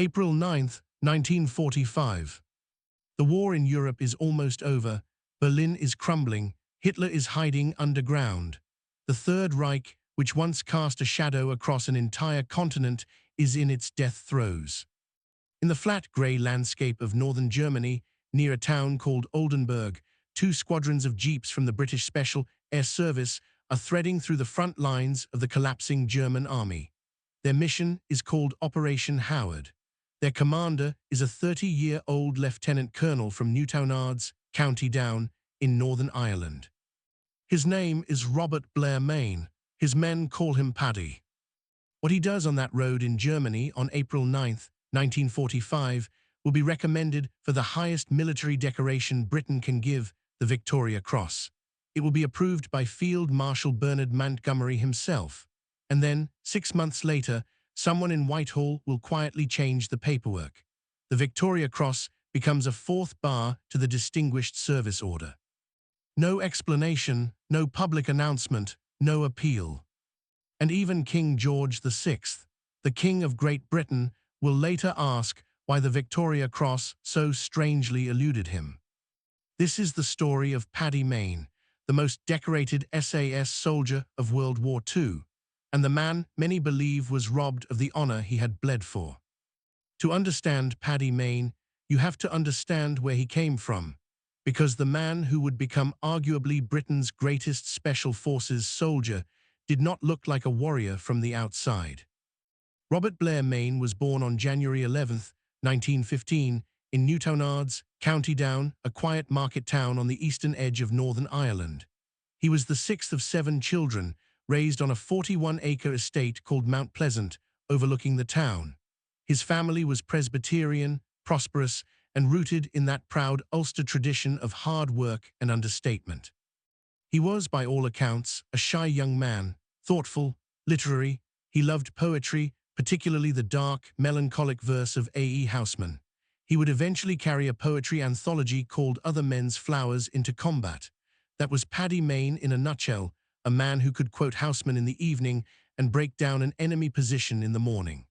April 9, 1945. The war in Europe is almost over. Berlin is crumbling. Hitler is hiding underground. The Third Reich, which once cast a shadow across an entire continent, is in its death throes. In the flat grey landscape of northern Germany, near a town called Oldenburg, two squadrons of jeeps from the British Special Air Service are threading through the front lines of the collapsing German army. Their mission is called Operation Howard. Their commander is a 30-year-old lieutenant colonel from Newtownards, County Down, in Northern Ireland. His name is Robert Blair Mayne. His men call him Paddy. What he does on that road in Germany on April 9, 1945, will be recommended for the highest military decoration Britain can give, the Victoria Cross. It will be approved by Field Marshal Bernard Montgomery himself. And then, 6 months later, someone in Whitehall will quietly change the paperwork. The Victoria Cross becomes a fourth bar to the Distinguished Service Order. No explanation, no public announcement, no appeal. And even King George VI, the King of Great Britain, will later ask why the Victoria Cross so strangely eluded him. This is the story of Paddy Mayne, the most decorated SAS soldier of World War II, and the man many believe was robbed of the honor he had bled for. To understand Paddy Mayne, you have to understand where he came from, because the man who would become arguably Britain's greatest special forces soldier did not look like a warrior from the outside. Robert Blair Mayne was born on January 11, 1915, in Newtownards, County Down, a quiet market town on the eastern edge of Northern Ireland. He was the sixth of 7 children, raised on a 41-acre estate called Mount Pleasant, overlooking the town. His family was Presbyterian, prosperous, and rooted in that proud Ulster tradition of hard work and understatement. He was, by all accounts, a shy young man, thoughtful, literary. He loved poetry, particularly the dark, melancholic verse of A.E. Housman. He would eventually carry a poetry anthology called Other Men's Flowers into combat. That was Paddy Mayne in a nutshell, a man who could quote Housman in the evening and break down an enemy position in the morning.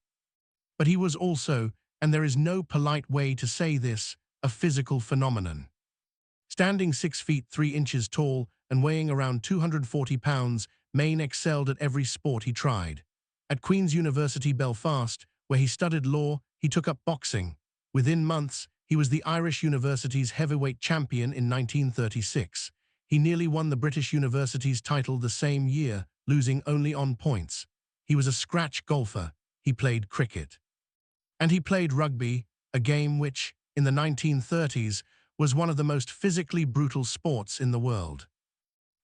But he was also, and there is no polite way to say this, a physical phenomenon. Standing 6 feet 3 inches tall and weighing around 240 pounds, Mayne excelled at every sport he tried. At Queen's University Belfast, where he studied law, he took up boxing. Within months, he was the Irish University's heavyweight champion in 1936. He nearly won the British University's title the same year, losing only on points. He was a scratch golfer. He played cricket. And he played rugby, a game which, in the 1930s, was one of the most physically brutal sports in the world.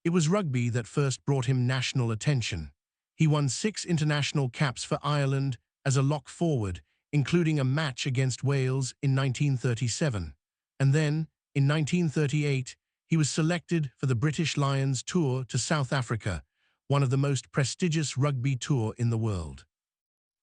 It was rugby that first brought him national attention. He won 6 international caps for Ireland as a lock forward, including a match against Wales in 1937. And then, in 1938, he was selected for the British Lions tour to South Africa, one of the most prestigious rugby tours in the world.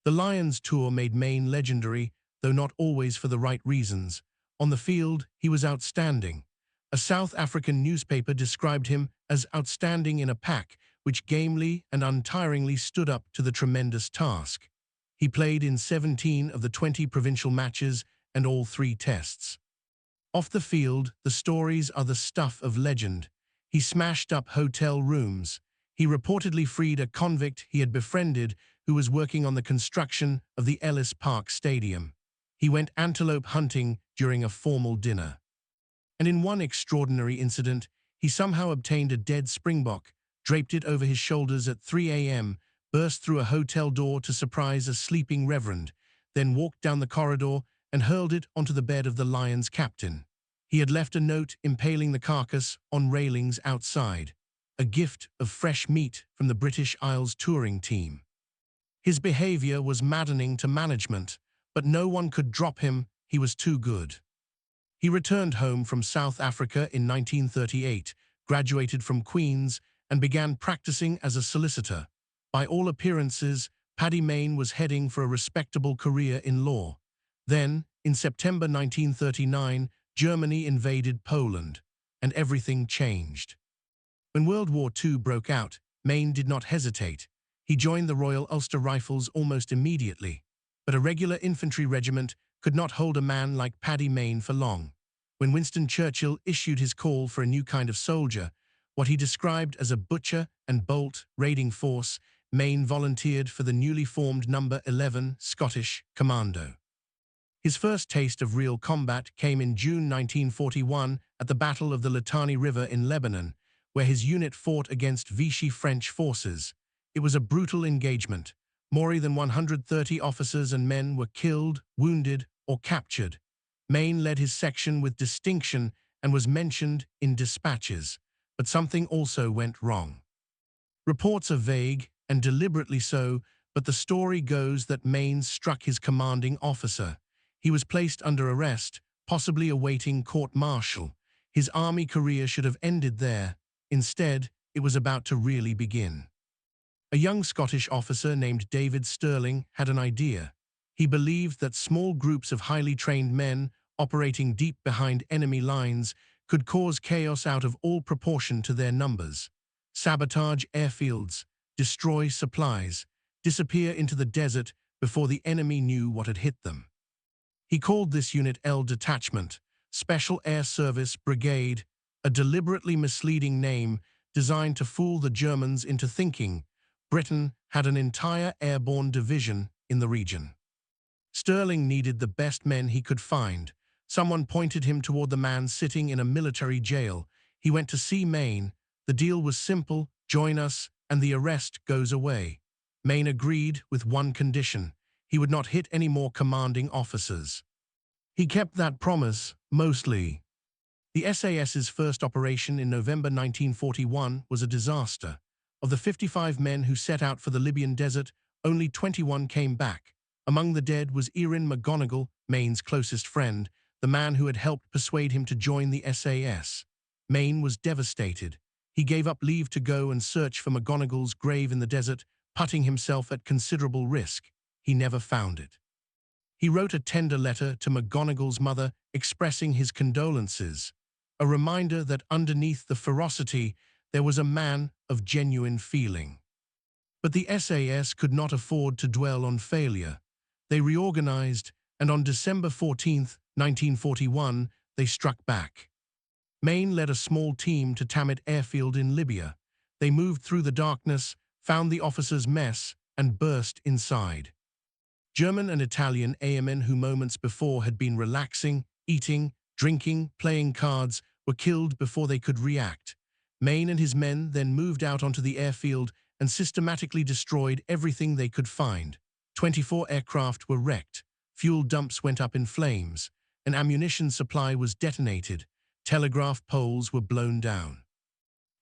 The Lions tour made Mayne legendary, though not always for the right reasons. On the field, he was outstanding. A South African newspaper described him as outstanding in a pack, which gamely and untiringly stood up to the tremendous task. He played in 17 of the 20 provincial matches and all 3 tests. Off the field, the stories are the stuff of legend. He smashed up hotel rooms. He reportedly freed a convict he had befriended who was working on the construction of the Ellis Park Stadium. He went antelope hunting during a formal dinner. And in one extraordinary incident, he somehow obtained a dead springbok, draped it over his shoulders at 3 a.m., burst through a hotel door to surprise a sleeping reverend, then walked down the corridor and hurled it onto the bed of the Lions captain. He had left a note impaling the carcass on railings outside, a gift of fresh meat from the British Isles touring team. His behavior was maddening to management, but no one could drop him. He was too good. He returned home from South Africa in 1938, graduated from Queen's, and began practicing as a solicitor. By all appearances, Paddy Mayne was heading for a respectable career in law. Then, in September 1939, Germany invaded Poland, and everything changed. When World War II broke out, Mayne did not hesitate. He joined the Royal Ulster Rifles almost immediately. But a regular infantry regiment could not hold a man like Paddy Mayne for long. When Winston Churchill issued his call for a new kind of soldier, what he described as a butcher and bolt raiding force, Mayne volunteered for the newly formed No. 11 Scottish Commando. His first taste of real combat came in June 1941 at the Battle of the Litani River in Lebanon, where his unit fought against Vichy French forces. It was a brutal engagement. More than 130 officers and men were killed, wounded, or captured. Mayne led his section with distinction and was mentioned in dispatches, but something also went wrong. Reports are vague, and deliberately so, but the story goes that Mayne struck his commanding officer. He was placed under arrest, possibly awaiting court-martial. His army career should have ended there. Instead, it was about to really begin. A young Scottish officer named David Stirling had an idea. He believed that small groups of highly trained men, operating deep behind enemy lines, could cause chaos out of all proportion to their numbers. Sabotage airfields, destroy supplies, disappear into the desert before the enemy knew what had hit them. He called this unit L Detachment, Special Air Service Brigade, a deliberately misleading name designed to fool the Germans into thinking Britain had an entire airborne division in the region. Stirling needed the best men he could find. Someone pointed him toward the man sitting in a military jail. He went to see Mayne. The deal was simple: join us, and the arrest goes away. Mayne agreed with one condition: he would not hit any more commanding officers. He kept that promise, mostly. The SAS's first operation in November 1941 was a disaster. Of the 55 men who set out for the Libyan desert, only 21 came back. Among the dead was Erin McGonigal, Mayne's closest friend, the man who had helped persuade him to join the SAS. Mayne was devastated. He gave up leave to go and search for McGonigal's grave in the desert, putting himself at considerable risk. He never found it. He wrote a tender letter to McGonigal's mother expressing his condolences, a reminder that underneath the ferocity there was a man of genuine feeling. But the SAS could not afford to dwell on failure. They reorganized, and on December 14, 1941, they struck back. Mayne led a small team to Tamit airfield in Libya. They moved through the darkness, found the officers' mess, and burst inside. German and Italian airmen who moments before had been relaxing, eating, drinking, playing cards, were killed before they could react. Mayne and his men then moved out onto the airfield and systematically destroyed everything they could find. 24 aircraft were wrecked, fuel dumps went up in flames, an ammunition supply was detonated, telegraph poles were blown down.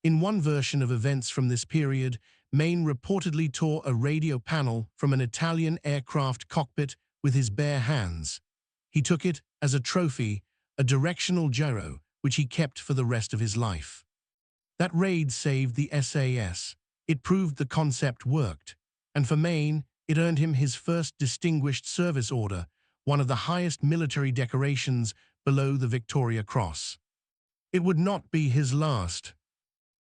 In one version of events from this period, Mayne reportedly tore a radio panel from an Italian aircraft cockpit with his bare hands. He took it as a trophy, a directional gyro, which he kept for the rest of his life. That raid saved the SAS. It proved the concept worked. And for Mayne, it earned him his first Distinguished Service Order, one of the highest military decorations below the Victoria Cross. It would not be his last.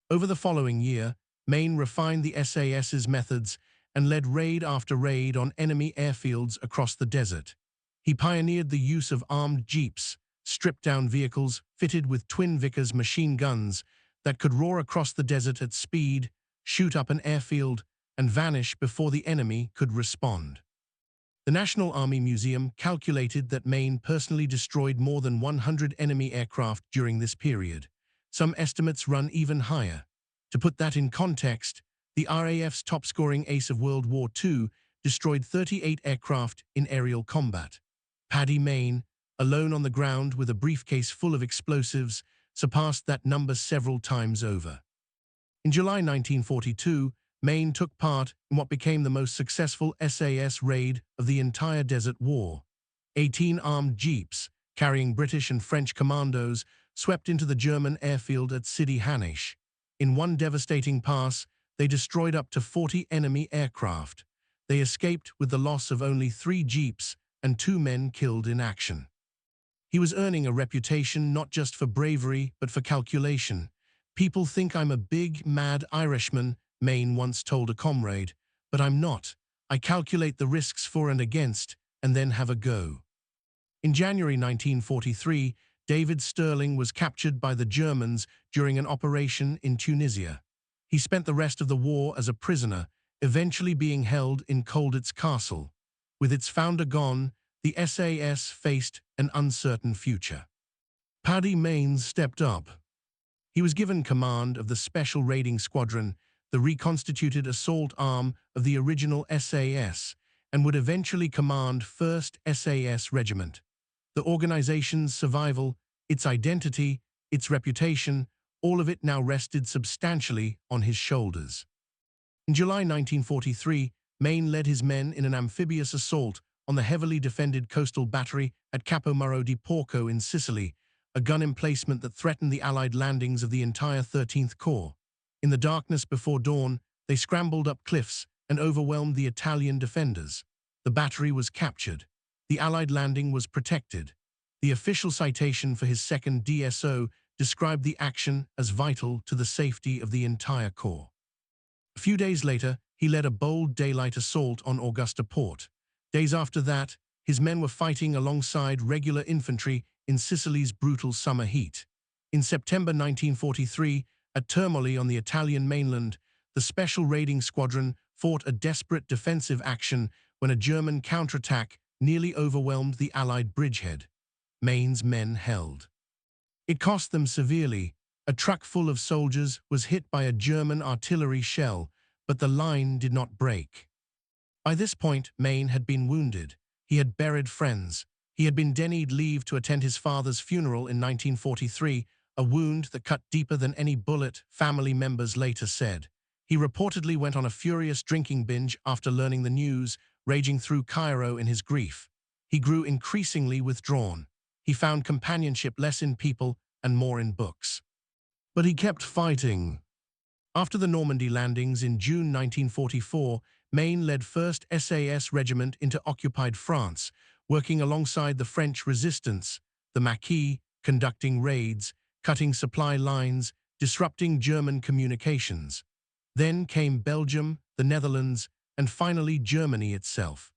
Over the following year, Mayne refined the SAS's methods and led raid after raid on enemy airfields across the desert. He pioneered the use of armed jeeps, stripped-down vehicles fitted with twin Vickers machine guns that could roar across the desert at speed, shoot up an airfield, and vanish before the enemy could respond. The National Army Museum calculated that Mayne personally destroyed more than 100 enemy aircraft during this period. Some estimates run even higher. To put that in context, the RAF's top-scoring ace of World War II destroyed 38 aircraft in aerial combat. Paddy Mayne, alone on the ground with a briefcase full of explosives, surpassed that number several times over. In July 1942, Mayne took part in what became the most successful SAS raid of the entire Desert War. 18 armed jeeps, carrying British and French commandos, swept into the German airfield at Sidi Hanish. In one devastating pass, they destroyed up to 40 enemy aircraft. They escaped with the loss of only 3 jeeps and 2 men killed in action. He was earning a reputation not just for bravery, but for calculation. "People think I'm a big, mad Irishman," Mayne once told a comrade, "but I'm not. I calculate the risks for and against, and then have a go. In January 1943, David Stirling was captured by the Germans during an operation in Tunisia. He spent the rest of the war as a prisoner, eventually being held in Colditz Castle. With its founder gone, the SAS faced an uncertain future. Paddy Mayne stepped up. He was given command of the Special Raiding Squadron, the reconstituted assault arm of the original SAS, and would eventually command 1st SAS Regiment. The organization's survival, its identity, its reputation, all of it now rested substantially on his shoulders. In July 1943, Mayne led his men in an amphibious assault on the heavily defended coastal battery at Capo Muro di Porco in Sicily, a gun emplacement that threatened the Allied landings of the entire 13th Corps. In the darkness before dawn, they scrambled up cliffs and overwhelmed the Italian defenders. The battery was captured. The Allied landing was protected. The official citation for his second DSO described the action as vital to the safety of the entire Corps. A few days later, he led a bold daylight assault on Augusta Port. Days after that, his men were fighting alongside regular infantry in Sicily's brutal summer heat. In September 1943, at Termoli on the Italian mainland, the Special Raiding Squadron fought a desperate defensive action when a German counterattack nearly overwhelmed the Allied bridgehead. Mayne's men held. It cost them severely. A truck full of soldiers was hit by a German artillery shell, but the line did not break. By this point, Mayne had been wounded. He had buried friends. He had been denied leave to attend his father's funeral in 1943, a wound that cut deeper than any bullet, family members later said. He reportedly went on a furious drinking binge after learning the news, raging through Cairo in his grief. He grew increasingly withdrawn. He found companionship less in people and more in books. But he kept fighting. After the Normandy landings in June 1944, Mayne led 1st SAS Regiment into occupied France, working alongside the French resistance, the Maquis, conducting raids, cutting supply lines, disrupting German communications. Then came Belgium, the Netherlands, and finally Germany itself.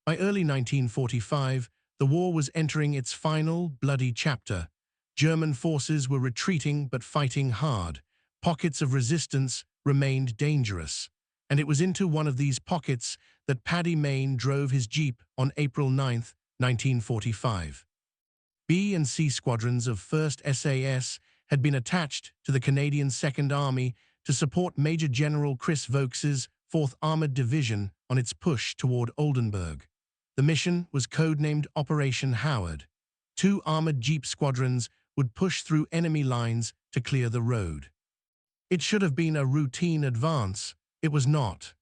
By early 1945, the war was entering its final, bloody chapter. German forces were retreating but fighting hard. Pockets of resistance remained dangerous. And it was into one of these pockets that Paddy Mayne drove his jeep on April 9, 1945. B and C squadrons of 1st SAS had been attached to the Canadian 2nd Army to support Major General Chris Vokes's 4th Armored Division on its push toward Oldenburg. The mission was codenamed Operation Howard. 2 armored jeep squadrons would push through enemy lines to clear the road. It should have been a routine advance. It was not.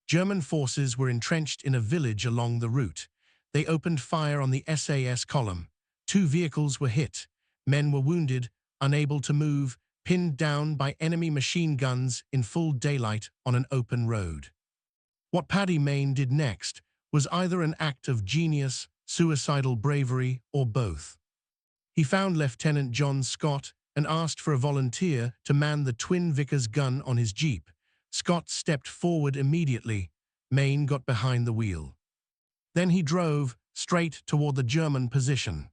German forces were entrenched in a village along the route. They opened fire on the SAS column. 2 vehicles were hit. Men were wounded, unable to move, pinned down by enemy machine guns in full daylight on an open road. What Paddy Mayne did next was either an act of genius, suicidal bravery, or both. He found Lieutenant John Scott and asked for a volunteer to man the twin Vickers gun on his jeep. Scott stepped forward immediately. Mayne got behind the wheel. Then he drove straight toward the German position.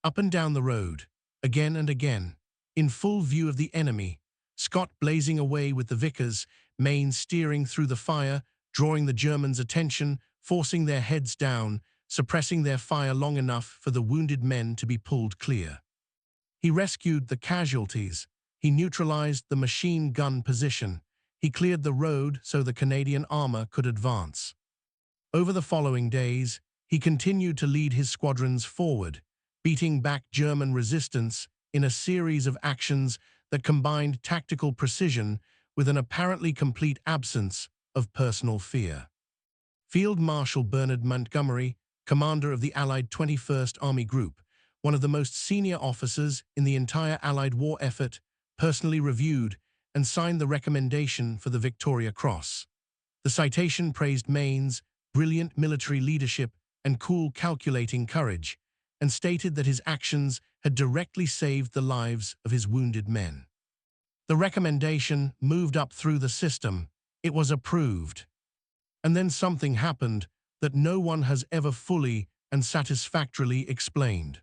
Up and down the road, again and again, in full view of the enemy, Scott blazing away with the Vickers, Mayne steering through the fire, drawing the Germans' attention, forcing their heads down, suppressing their fire long enough for the wounded men to be pulled clear. He rescued the casualties. He neutralized the machine gun position. He cleared the road so the Canadian armor could advance. Over the following days, he continued to lead his squadrons forward, beating back German resistance in a series of actions that combined tactical precision with an apparently complete absence of personal fear. Field Marshal Bernard Montgomery, commander of the Allied 21st Army Group, one of the most senior officers in the entire Allied war effort, personally reviewed and signed the recommendation for the Victoria Cross. The citation praised Mayne's brilliant military leadership and cool, calculating courage, and stated that his actions had directly saved the lives of his wounded men. The recommendation moved up through the system. It was approved. And then something happened. that no one has ever fully and satisfactorily explained.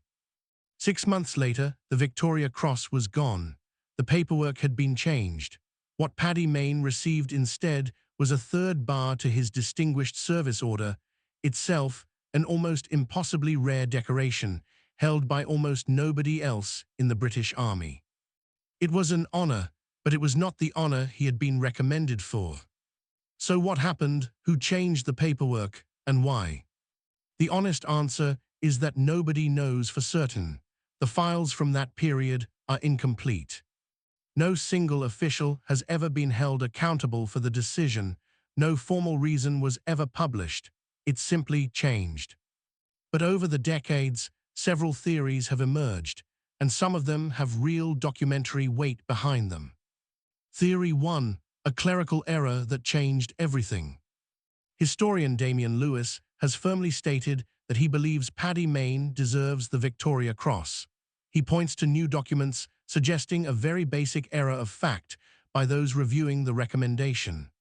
6 months later, the Victoria Cross was gone. The paperwork had been changed. What Paddy Mayne received instead was a third bar to his Distinguished Service Order, itself an almost impossibly rare decoration, held by almost nobody else in the British Army. It was an honor, but it was not the honor he had been recommended for. So what happened, who changed the paperwork, and why? The honest answer is that nobody knows for certain. The files from that period are incomplete. No single official has ever been held accountable for the decision. No formal reason was ever published. It simply changed. But over the decades, several theories have emerged, and some of them have real documentary weight behind them. Theory 1, a clerical error that changed everything. Historian Damian Lewis has firmly stated that he believes Paddy Mayne deserves the Victoria Cross. He points to new documents suggesting a very basic error of fact by those reviewing the recommendation.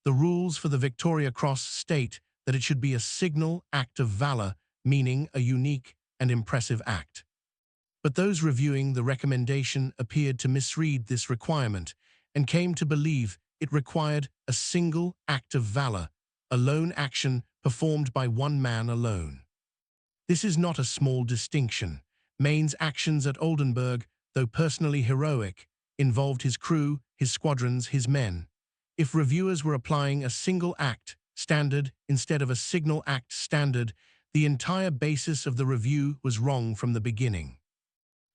The rules for the Victoria Cross state that it should be a signal act of valor, meaning a unique and impressive act. But those reviewing the recommendation appeared to misread this requirement and came to believe it required a single act of valor, a lone action performed by one man alone. This is not a small distinction. Mayne's actions at Oldenburg, though personally heroic, involved his crew, his squadrons, his men. If reviewers were applying a single act standard instead of a signal act standard, the entire basis of the review was wrong from the beginning.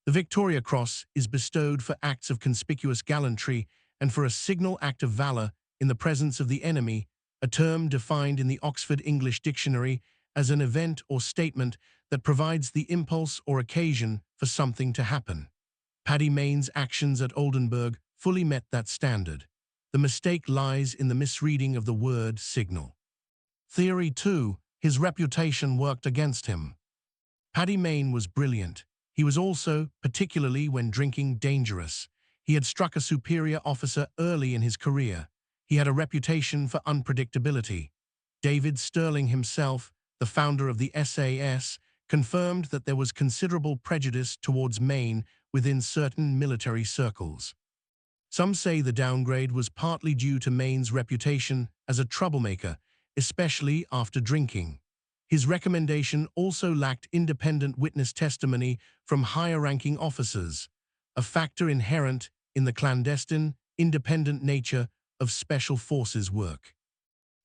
The Victoria Cross is bestowed for acts of conspicuous gallantry and for a signal act of valor in the presence of the enemy, a term defined in the Oxford English Dictionary as an event or statement that provides the impulse or occasion for something to happen. Paddy Mayne's actions at Oldenburg fully met that standard. The mistake lies in the misreading of the word signal. Theory 2, his reputation worked against him. Paddy Mayne was brilliant. He was also, particularly when drinking, dangerous. He had struck a superior officer early in his career. He had a reputation for unpredictability. David Stirling himself, the founder of the SAS, confirmed that there was considerable prejudice towards Mayne within certain military circles. Some say the downgrade was partly due to Mayne's reputation as a troublemaker, especially after drinking. His recommendation also lacked independent witness testimony from higher-ranking officers, a factor inherent in the clandestine, independent nature of special forces work.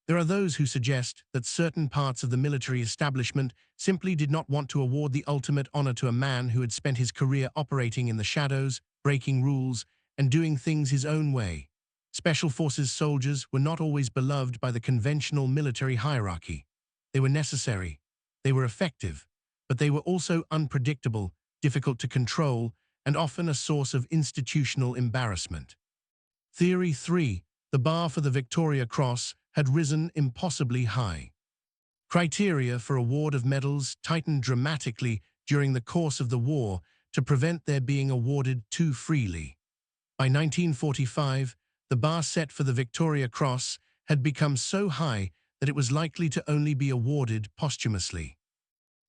There are those who suggest that certain parts of the military establishment simply did not want to award the ultimate honor to a man who had spent his career operating in the shadows, breaking rules, and doing things his own way. Special forces soldiers were not always beloved by the conventional military hierarchy. They were necessary, they were effective, but they were also unpredictable, difficult to control, and often a source of institutional embarrassment. Theory 3, the bar for the Victoria Cross had risen impossibly high. Criteria for award of medals tightened dramatically during the course of the war to prevent their being awarded too freely. By 1945, the bar set for the Victoria Cross had become so high that it was likely to only be awarded posthumously.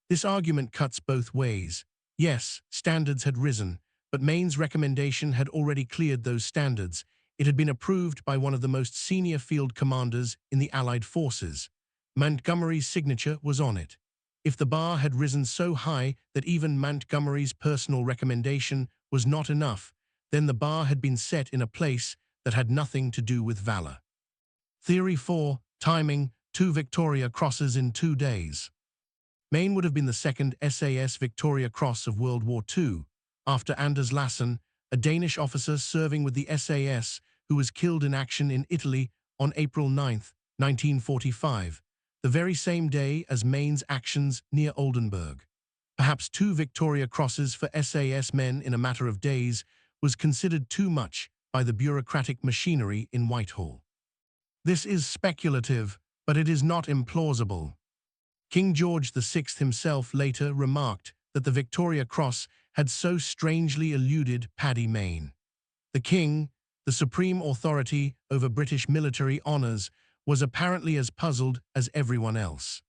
This argument cuts both ways. Yes, standards had risen, but Mayne's recommendation had already cleared those standards. It had been approved by one of the most senior field commanders in the Allied forces. Montgomery's signature was on it. If the bar had risen so high that even Montgomery's personal recommendation was not enough, then the bar had been set in a place that had nothing to do with valor. Theory 4, timing, 2 Victoria Crosses in 2 days. Mayne would have been the second SAS Victoria Cross of World War II, after Anders Lassen, a Danish officer serving with the SAS who was killed in action in Italy on April 9, 1945, the very same day as Mayne's actions near Oldenburg. Perhaps 2 Victoria Crosses for SAS men in a matter of days was considered too much by the bureaucratic machinery in Whitehall. This is speculative, but it is not implausible. King George VI himself later remarked that the Victoria Cross had so strangely eluded Paddy Mayne. The king, the supreme authority over British military honours, was apparently as puzzled as everyone else.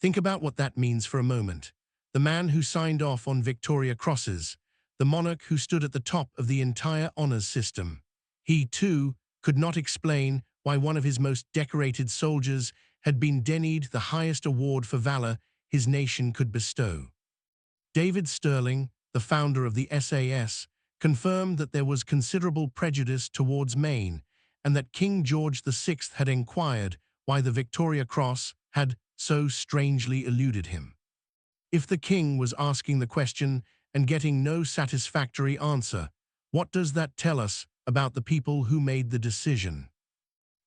Think about what that means for a moment. The man who signed off on Victoria Crosses, the monarch who stood at the top of the entire honours system. He, too, could not explain why one of his most decorated soldiers had been denied the highest award for valour his nation could bestow. David Stirling, the founder of the SAS, confirmed that there was considerable prejudice towards Mayne, and that King George VI had inquired why the Victoria Cross had so strangely eluded him. If the king was asking the question and getting no satisfactory answer, what does that tell us about the people who made the decision?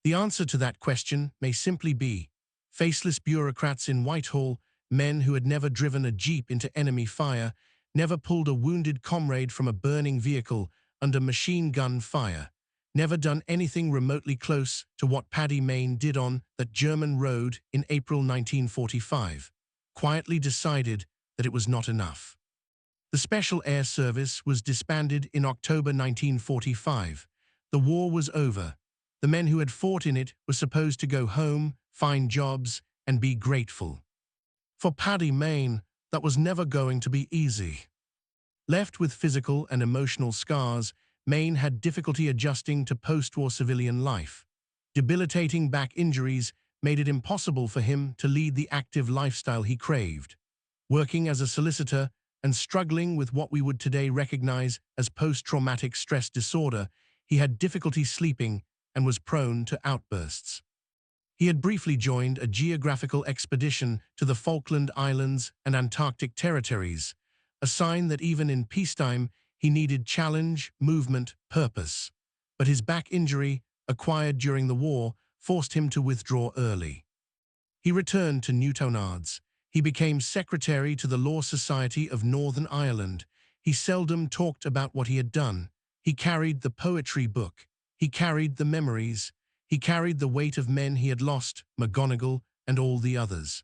The answer to that question may simply be faceless bureaucrats in Whitehall, men who had never driven a jeep into enemy fire, never pulled a wounded comrade from a burning vehicle under machine gun fire, never done anything remotely close to what Paddy Mayne did on that German road in April 1945, quietly decided that it was not enough. The Special Air Service was disbanded in October 1945. The war was over. The men who had fought in it were supposed to go home, find jobs, and be grateful. For Paddy Mayne, that was never going to be easy. Left with physical and emotional scars, Mayne had difficulty adjusting to post-war civilian life. Debilitating back injuries made it impossible for him to lead the active lifestyle he craved. Working as a solicitor and struggling with what we would today recognize as post-traumatic stress disorder, he had difficulty sleeping and was prone to outbursts. He had briefly joined a geographical expedition to the Falkland Islands and Antarctic territories, a sign that even in peacetime he needed challenge, movement, purpose. But his back injury, acquired during the war, forced him to withdraw early. He returned to Newtownards. He became secretary to the Law Society of Northern Ireland. He seldom talked about what he had done. He carried the poetry book. He carried the memories. He carried the weight of men he had lost, McGonagall and all the others.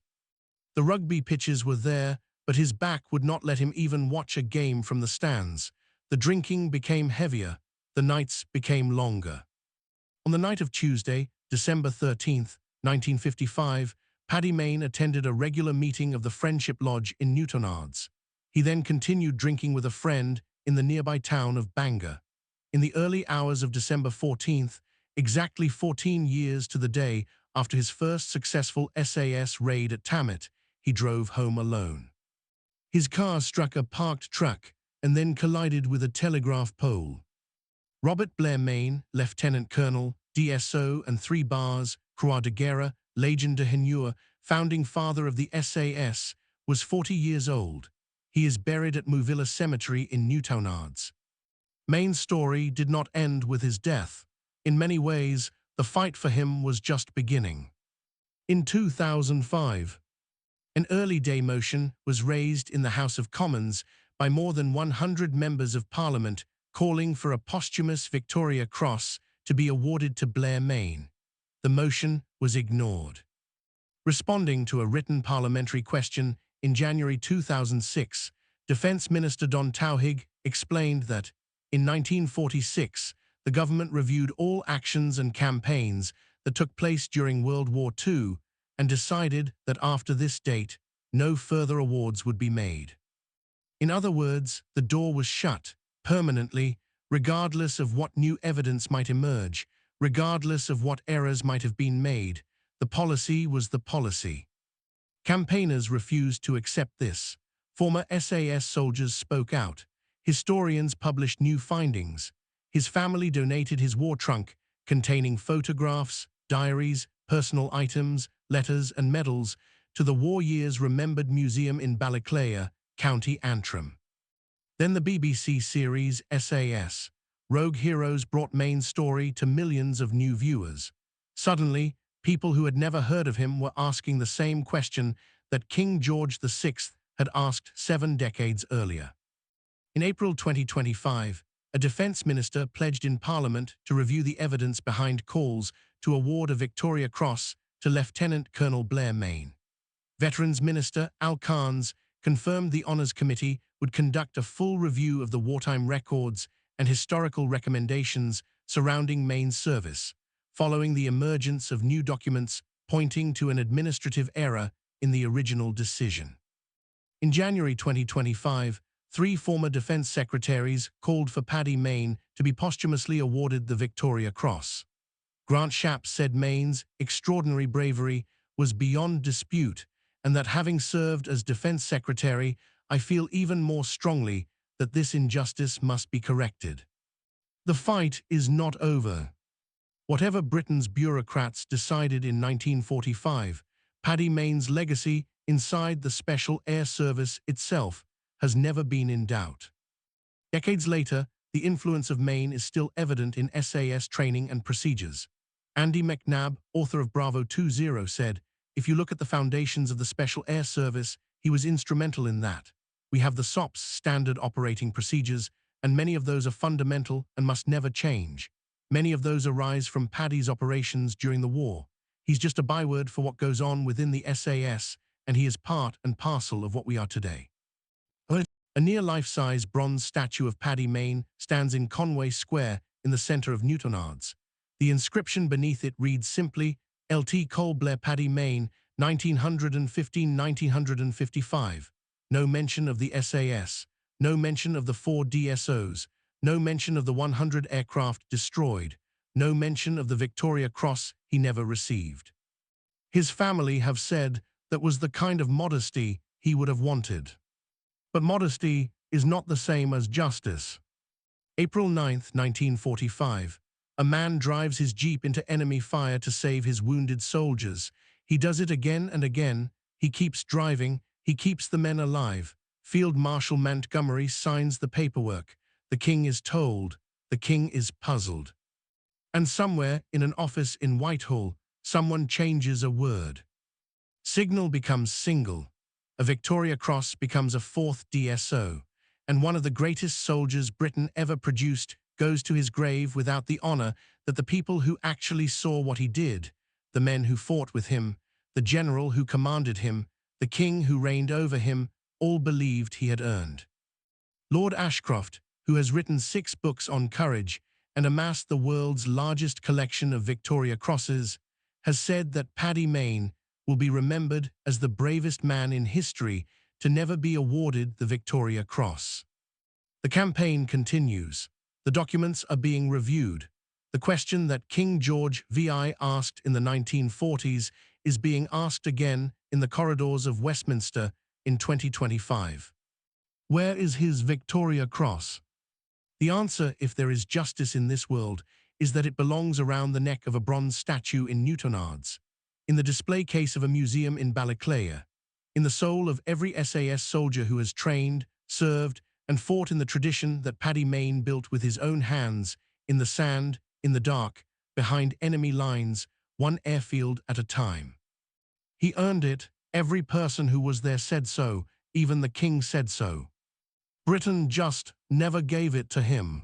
The rugby pitches were there, but his back would not let him even watch a game from the stands. The drinking became heavier. The nights became longer. On the night of Tuesday, December 13th, 1955, Paddy Mayne attended a regular meeting of the Friendship Lodge in Newtownards. He then continued drinking with a friend in the nearby town of Bangor. In the early hours of December 14th, exactly 14 years to the day after his first successful SAS raid at Tamet, he drove home alone. His car struck a parked truck and then collided with a telegraph pole. Robert Blair Mayne, Lieutenant Colonel, DSO and 3 bars, Croix de Guerre, Légion d'honneur, founding father of the SAS, was 40 years old. He is buried at Mouvilla Cemetery in Newtownards. Mayne's story did not end with his death. In many ways, the fight for him was just beginning. In 2005, an early day motion was raised in the House of Commons by more than 100 members of Parliament calling for a posthumous Victoria Cross to be awarded to Blair Mayne. The motion was ignored. Responding to a written parliamentary question in January 2006, Defence Minister Don Tauhig explained that, in 1946, the government reviewed all actions and campaigns that took place during World War II and decided that after this date, no further awards would be made. In other words, the door was shut, permanently, regardless of what new evidence might emerge, regardless of what errors might have been made. The policy was the policy. Campaigners refused to accept this. Former SAS soldiers spoke out. Historians published new findings. His family donated his war trunk, containing photographs, diaries, personal items, letters and medals, to the War Years Remembered Museum in Ballyclare, County Antrim. Then the BBC series SAS, Rogue Heroes, brought Mayne's story to millions of new viewers. Suddenly, people who had never heard of him were asking the same question that King George VI had asked 7 decades earlier. In April 2025, a defence minister pledged in Parliament to review the evidence behind calls to award a Victoria Cross to Lieutenant Colonel Blair Mayne. Veterans Minister Al Carnes confirmed the Honours Committee would conduct a full review of the wartime records and historical recommendations surrounding Mayne's service, following the emergence of new documents pointing to an administrative error in the original decision. In January 2025, 3 former defense secretaries called for Paddy Mayne to be posthumously awarded the Victoria Cross. Grant Shapps said Mayne's extraordinary bravery was beyond dispute, and that having served as defense secretary, I feel even more strongly that this injustice must be corrected. The fight is not over. Whatever Britain's bureaucrats decided in 1945, Paddy Mayne's legacy inside the Special Air Service itself has never been in doubt. Decades later, the influence of Mayne is still evident in SAS training and procedures. Andy McNabb, author of Bravo 20, said, "If you look at the foundations of the Special Air Service, he was instrumental in that. We have the SOP's standard operating procedures, and many of those are fundamental and must never change. Many of those arise from Paddy's operations during the war. He's just a byword for what goes on within the SAS, and he is part and parcel of what we are today." A near life-size bronze statue of Paddy Mayne stands in Conway Square in the center of Newtownards. The inscription beneath it reads simply, "Lt. Col. Blair Paddy Mayne, 1915–1955. No mention of the SAS, no mention of the 4 DSOs, no mention of the 100 aircraft destroyed, no mention of the Victoria Cross he never received." His family have said that was the kind of modesty he would have wanted. But modesty is not the same as justice. April 9, 1945. A man drives his jeep into enemy fire to save his wounded soldiers. He does it again and again. He keeps driving. He keeps the men alive. Field Marshal Montgomery signs the paperwork. The king is told. The king is puzzled. And somewhere in an office in Whitehall, someone changes a word. Signal becomes single. A Victoria Cross becomes a 4th DSO. And one of the greatest soldiers Britain ever produced goes to his grave without the honor that the people who actually saw what he did, the men who fought with him, the general who commanded him, the king who reigned over him, all believed he had earned. Lord Ashcroft, who has written 6 books on courage and amassed the world's largest collection of Victoria Crosses, has said that Paddy Mayne will be remembered as the bravest man in history to never be awarded the Victoria Cross. The campaign continues. The documents are being reviewed. The question that King George VI asked in the 1940s is being asked again in the corridors of Westminster in 2025. Where is his Victoria Cross? The answer, if there is justice in this world, is that it belongs around the neck of a bronze statue in Newtownards, in the display case of a museum in Balaclava, in the soul of every SAS soldier who has trained, served, and fought in the tradition that Paddy Mayne built with his own hands, in the sand, in the dark, behind enemy lines, one airfield at a time. He earned it. Every person who was there said so. Even the king said so. Britain just never gave it to him.